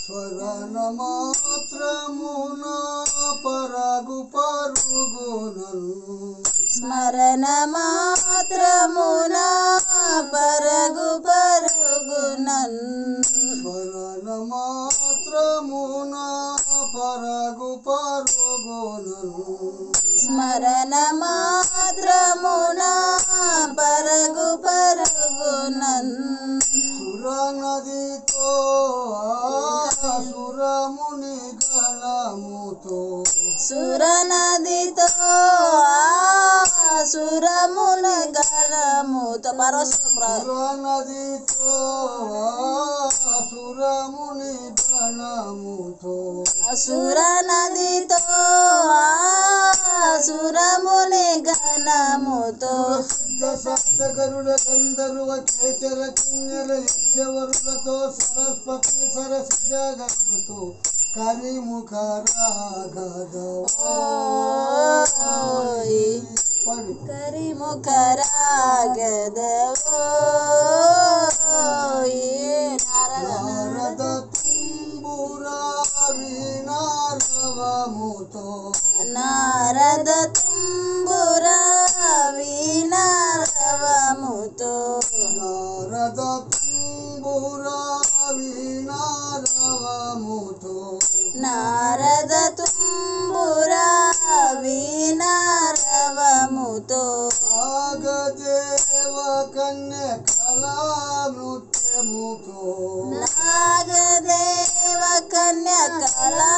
స్వరణ మాత్రమున పరగు పరుగునన్ స్మరణ మాత్రమున పరగు పరుగునన్ స్మరణ మాత్రమున పరగు పరుగునన్ స్మరణ మాత్రమున పరగు పరుగునన్ సురనదితో సురముని గణముతో సురనదితో సురముని గణముతో సురనదితో సురముని గణముతో సురనదితో సురముని గణముతో సప్త గరుడ గంధర్వ కేచర కిన్నెర యక్షవరులతో సరస్వతి సరసిజ గరులతో కరిముఖ రాగదవోయ్ కరిముఖ రాగదవోయ్ నారద తుంబురా వీణారవముతో నారద తుంబురా వీణారవముతో నారద తుంబురా వీణారవముతో నారద తుంబురా వీణారవముతో నాగదేవ కన్య కళా నృత్యముతో నాగదేవ కన్య కళా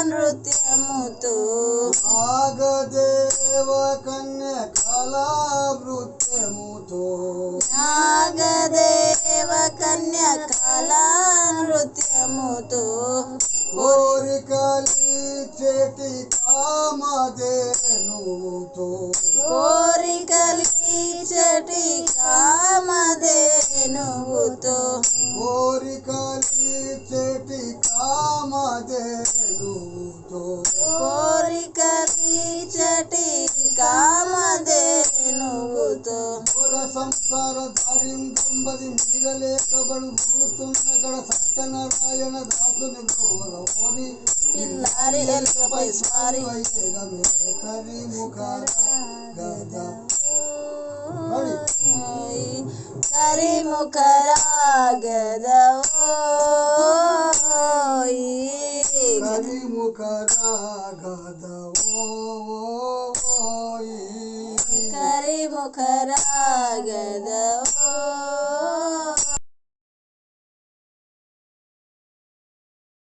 నృత్యముతో నాగదేవ కన్య కళా నృత్యముతో నాగదేవ కన్య కళా నృత్యముతో కోరికలి చేటి కామధేనుతో కోరికలీచటి కామధేనువుతో కోరికలి చేటి కామధేనుతో కోరికలీచటి కామధేనువుతో పుర సంసార దారిం దంబది మీరలేకబడు గుడుతున్న గడ సత్యనారాయణ దాసుని గోవర ఓరి పిల్లారి ఎలుకపై స్వారి కరిముఖ గద కరిముఖ రాగదవోయ్ కరిముఖ రాగదవోయ్ కరిముఖ రాగదవోయ్